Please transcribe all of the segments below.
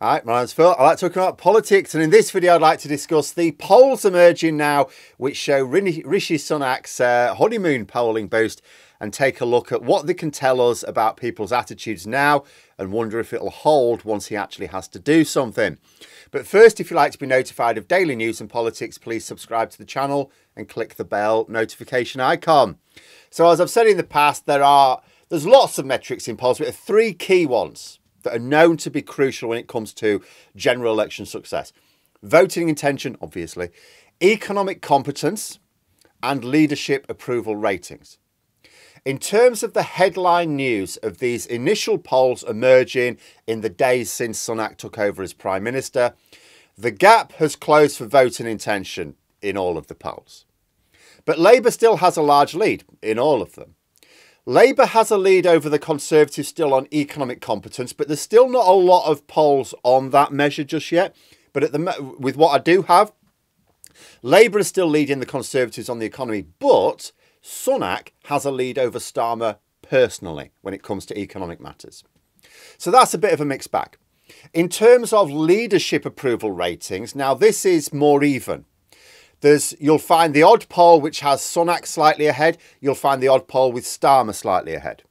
Hi, my name's Phil. I like talking about politics, and in this video I'd like to discuss the polls emerging now which show Rishi Sunak's honeymoon polling boost, and take a look at what they can tell us about people's attitudes now and wonder if it'll hold once he actually has to do something. But first, if you'd like to be notified of daily news and politics, please subscribe to the channel and click the bell notification icon. So as I've said in the past, there's lots of metrics in polls, but there are three key ones that are known to be crucial when it comes to general election success. Voting intention, obviously, economic competence, and leadership approval ratings. In terms of the headline news of these initial polls emerging in the days since Sunak took over as Prime Minister, the gap has closed for voting intention in all of the polls. But Labour still has a large lead in all of them. Labour has a lead over the Conservatives still on economic competence, but there's still not a lot of polls on that measure just yet. But with what I do have, Labour is still leading the Conservatives on the economy, but Sunak has a lead over Starmer personally when it comes to economic matters. So that's a bit of a mixed bag. In terms of leadership approval ratings, now this is more even. You'll find the odd poll which has Sunak slightly ahead. You'll find the odd poll with Starmer slightly ahead.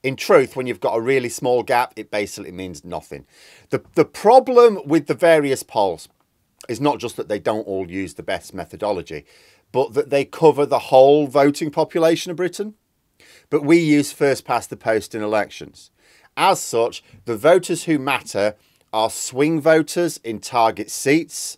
In truth, when you've got a really small gap, it basically means nothing. The problem with the various polls is not just that they don't all use the best methodology, but that they cover the whole voting population of Britain. But we use first past the post in elections. As such, the voters who matter are swing voters in target seats,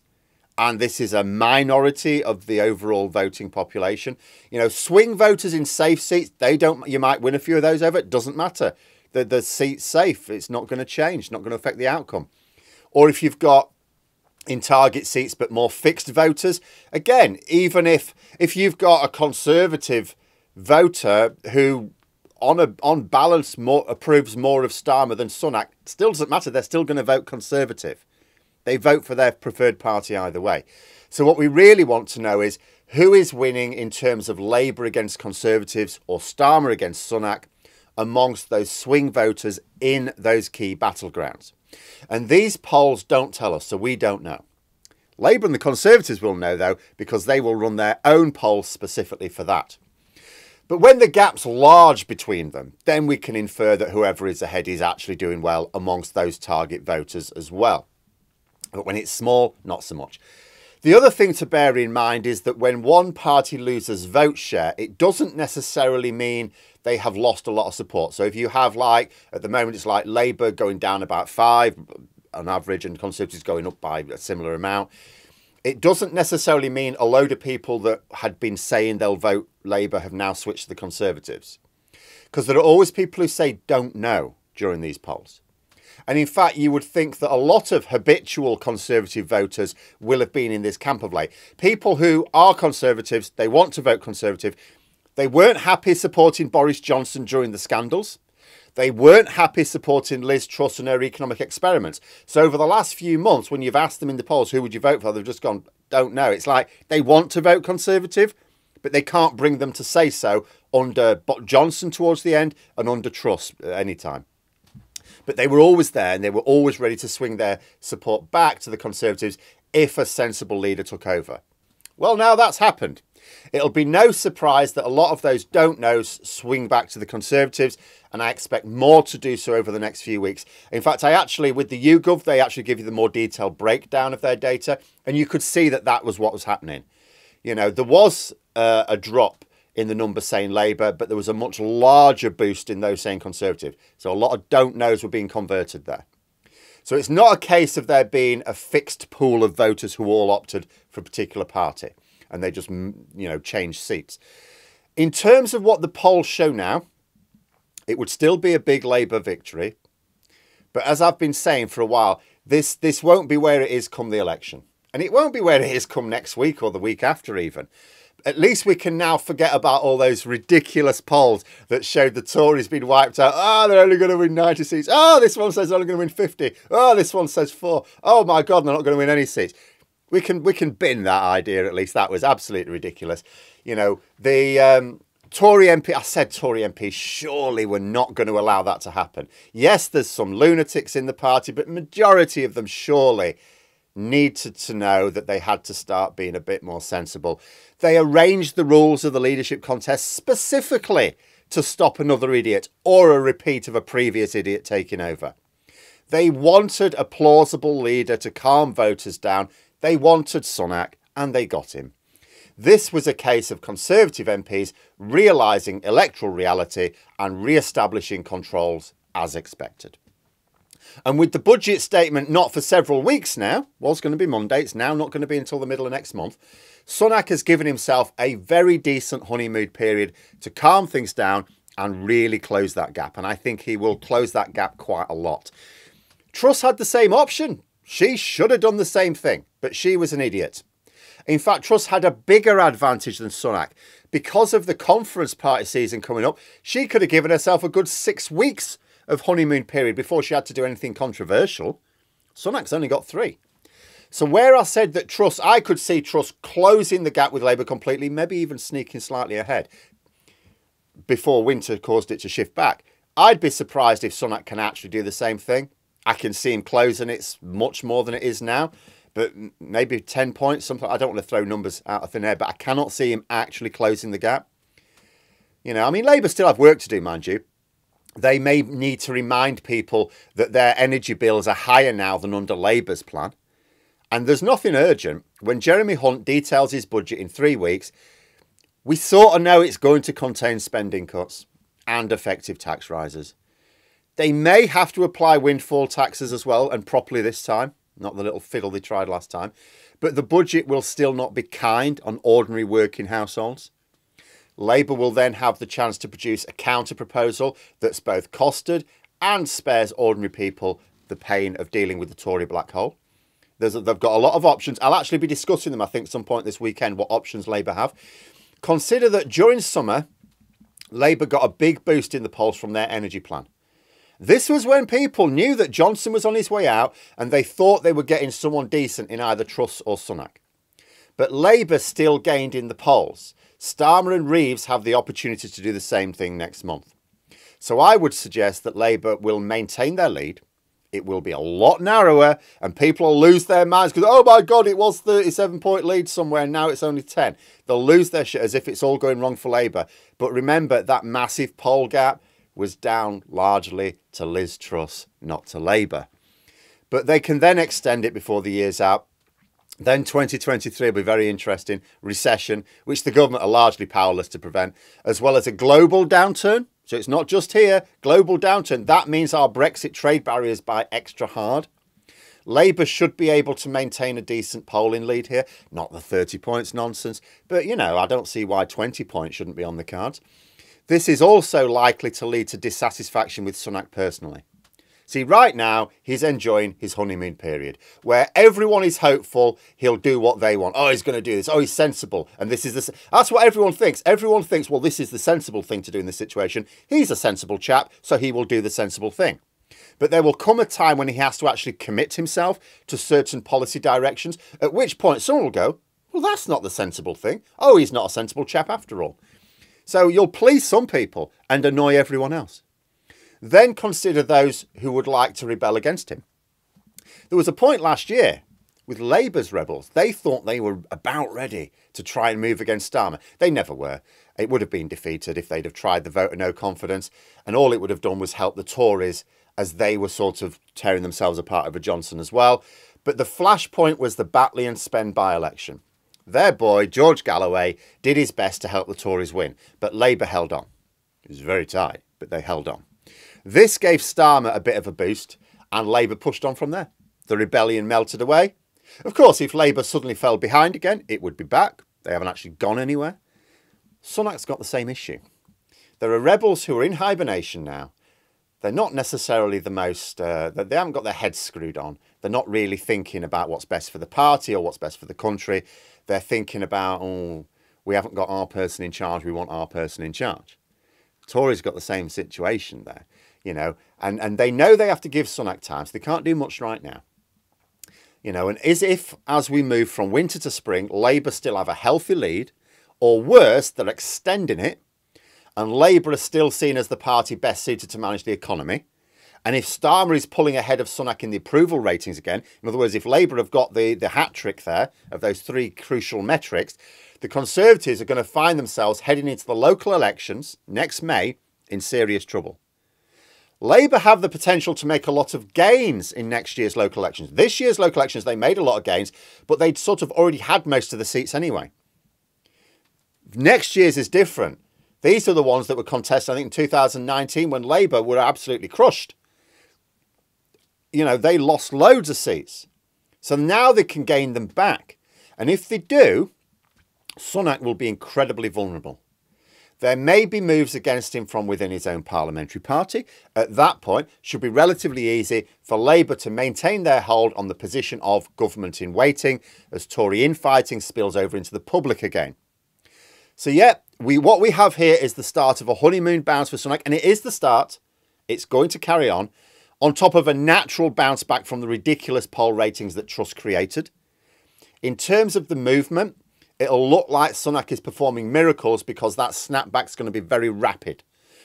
and this is a minority of the overall voting population. You know, swing voters in safe seats, you might win a few of those over, it doesn't matter. The seat's safe, it's not going to change, not going to affect the outcome. Or if you've got in target seats but more fixed voters, again, even if you've got a Conservative voter who on balance approves more of Starmer than Sunak, still doesn't matter, they're still going to vote Conservative. They vote for their preferred party either way. So what we really want to know is who is winning in terms of Labour against Conservatives or Starmer against Sunak amongst those swing voters in those key battlegrounds. And these polls don't tell us, so we don't know. Labour and the Conservatives will know, though, because they will run their own polls specifically for that. But when the gap's large between them, then we can infer that whoever is ahead is actually doing well amongst those target voters as well. But when it's small, not so much. The other thing to bear in mind is that when one party loses vote share, it doesn't necessarily mean they have lost a lot of support. So if you have, like, at the moment, it's like Labour going down about 5 on average and Conservatives going up by a similar amount, it doesn't necessarily mean a load of people that had been saying they'll vote Labour have now switched to the Conservatives. Because there are always people who say don't know during these polls. And in fact, you would think that a lot of habitual Conservative voters will have been in this camp of late. People who are Conservatives, they want to vote Conservative. They weren't happy supporting Boris Johnson during the scandals. They weren't happy supporting Liz Truss and her economic experiments. So over the last few months, when you've asked them in the polls, who would you vote for? They've just gone, don't know. It's like they want to vote Conservative, but they can't bring them to say so under Johnson towards the end and under Truss at any time. But they were always there and they were always ready to swing their support back to the Conservatives if a sensible leader took over. Well, now that's happened. It'll be no surprise that a lot of those don't knows swing back to the Conservatives, and I expect more to do so over the next few weeks. In fact, with the YouGov, they actually give you the more detailed breakdown of their data, and you could see that that was what was happening. You know, there was a drop in the numbers saying Labour, but there was a much larger boost in those saying Conservative. So a lot of don't knows were being converted there. So it's not a case of there being a fixed pool of voters who all opted for a particular party and they just, you know, changed seats. In terms of what the polls show now, it would still be a big Labour victory. But as I've been saying for a while, this won't be where it is come the election. And it won't be where it is come next week or the week after even. At least we can now forget about all those ridiculous polls that showed the Tories being wiped out. Oh, they're only going to win 90 seats. Oh, this one says they're only going to win 50. Oh, this one says 4. Oh, my God, they're not going to win any seats. We can bin that idea, at least. That was absolutely ridiculous. You know, Tory MP, I said Tory MPs surely were not going to allow that to happen. Yes, there's some lunatics in the party, but majority of them surely needed to know that they had to start being a bit more sensible. They arranged the rules of the leadership contest specifically to stop another idiot or a repeat of a previous idiot taking over. They wanted a plausible leader to calm voters down. They wanted Sunak, and they got him. This was a case of Conservative MPs realising electoral reality and re-establishing controls as expected. And with the budget statement not for several weeks now, was going to be Monday, it's now not going to be until the middle of next month, Sunak has given himself a very decent honeymoon period to calm things down and really close that gap. And I think he will close that gap quite a lot. Truss had the same option. She should have done the same thing, but she was an idiot. In fact, Truss had a bigger advantage than Sunak. Because of the conference party season coming up, she could have given herself a good 6 weeks of honeymoon period before she had to do anything controversial. Sunak's only got 3. So where I said that Truss, I could see Truss closing the gap with Labour completely, maybe even sneaking slightly ahead before winter caused it to shift back. I'd be surprised if Sunak can actually do the same thing. I can see him closing it much more than it is now. But maybe 10 points, something. I don't want to throw numbers out of thin air, but I cannot see him actually closing the gap. You know, I mean, Labour still have work to do, mind you. They may need to remind people that their energy bills are higher now than under Labour's plan. And there's nothing urgent. When Jeremy Hunt details his budget in 3 weeks, we sort of know it's going to contain spending cuts and effective tax rises. They may have to apply windfall taxes as well, and properly this time. Not the little fiddle they tried last time. But the budget will still not be kind on ordinary working households. Labour will then have the chance to produce a counter-proposal that's both costed and spares ordinary people the pain of dealing with the Tory black hole. They've got a lot of options. I'll actually be discussing them, I think, some point this weekend, what options Labour have. Consider that during summer, Labour got a big boost in the polls from their energy plan. This was when people knew that Johnson was on his way out and they thought they were getting someone decent in either Truss or Sunak. But Labour still gained in the polls. Starmer and Reeves have the opportunity to do the same thing next month. So I would suggest that Labour will maintain their lead. It will be a lot narrower and people will lose their minds because, oh my God, it was 37-point lead somewhere and now it's only 10. They'll lose their shit as if it's all going wrong for Labour. But remember, that massive poll gap was down largely to Liz Truss, not to Labour. But they can then extend it before the year's out. Then 2023 will be very interesting. Recession, which the government are largely powerless to prevent, as well as a global downturn. So it's not just here, global downturn. That means our Brexit trade barriers bite extra hard. Labour should be able to maintain a decent polling lead here. Not the 30 points nonsense, but, you know, I don't see why 20 points shouldn't be on the cards. This is also likely to lead to dissatisfaction with Sunak personally. See, right now, he's enjoying his honeymoon period, where everyone is hopeful he'll do what they want. Oh, he's going to do this. Oh, he's sensible. And this is the... That's what everyone thinks. Everyone thinks, well, this is the sensible thing to do in this situation. He's a sensible chap, so he will do the sensible thing. But there will come a time when he has to actually commit himself to certain policy directions, at which point someone will go, well, that's not the sensible thing. Oh, he's not a sensible chap after all. So you'll please some people and annoy everyone else. Then consider those who would like to rebel against him. There was a point last year with Labour's rebels. They thought they were about ready to try and move against Starmer. They never were. It would have been defeated if they'd have tried the vote of no confidence. And all it would have done was help the Tories as they were sort of tearing themselves apart over Johnson as well. But the flashpoint was the Batley and Spen by-election. Their boy, George Galloway, did his best to help the Tories win, but Labour held on. It was very tight, but they held on. This gave Starmer a bit of a boost, and Labour pushed on from there. The rebellion melted away. Of course, if Labour suddenly fell behind again, it would be back. They haven't actually gone anywhere. Sunak's got the same issue. There are rebels who are in hibernation now. They're not necessarily the most... they haven't got their heads screwed on. They're not really thinking about what's best for the party or what's best for the country. They're thinking about, oh, we haven't got our person in charge. We want our person in charge. Tories got the same situation there, you know, and they know they have to give Sunak time, so they can't do much right now. You know, and as we move from winter to spring, Labour still have a healthy lead, or worse, they're extending it, and Labour are still seen as the party best suited to manage the economy, and if Starmer is pulling ahead of Sunak in the approval ratings again, in other words, if Labour have got the hat trick there of those three crucial metrics, the Conservatives are going to find themselves heading into the local elections next May in serious trouble. Labour have the potential to make a lot of gains in next year's local elections. This year's local elections, they made a lot of gains, but they'd sort of already had most of the seats anyway. Next year's is different. These are the ones that were contested, I think, in 2019 when Labour were absolutely crushed. You know, they lost loads of seats. So now they can gain them back. And if they do, Sunak will be incredibly vulnerable. There may be moves against him from within his own parliamentary party. At that point, it should be relatively easy for Labour to maintain their hold on the position of government in waiting as Tory infighting spills over into the public again. So yeah, what we have here is the start of a honeymoon bounce for Sunak, and it is the start. It's going to carry on top of a natural bounce back from the ridiculous poll ratings that Truss created. In terms of the movement, it'll look like Sunak is performing miracles because that snapback's going to be very rapid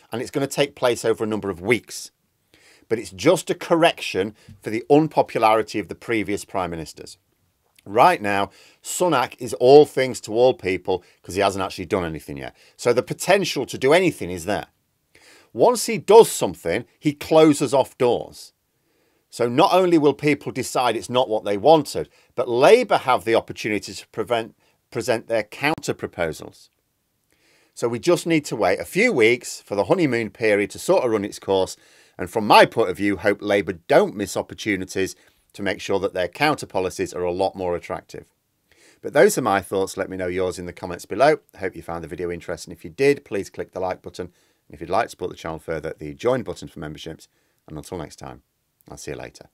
and it's going to take place over a number of weeks. But it's just a correction for the unpopularity of the previous prime ministers. Right now, Sunak is all things to all people because he hasn't actually done anything yet. So the potential to do anything is there. Once he does something, he closes off doors. So not only will people decide it's not what they wanted, but Labour have the opportunity to present their counter proposals. So we just need to wait a few weeks for the honeymoon period to sort of run its course. And from my point of view, hope Labour don't miss opportunities to make sure that their counter policies are a lot more attractive. But those are my thoughts. Let me know yours in the comments below. I hope you found the video interesting. If you did, please click the like button. And if you'd like to support the channel further, the join button for memberships. And until next time, I'll see you later.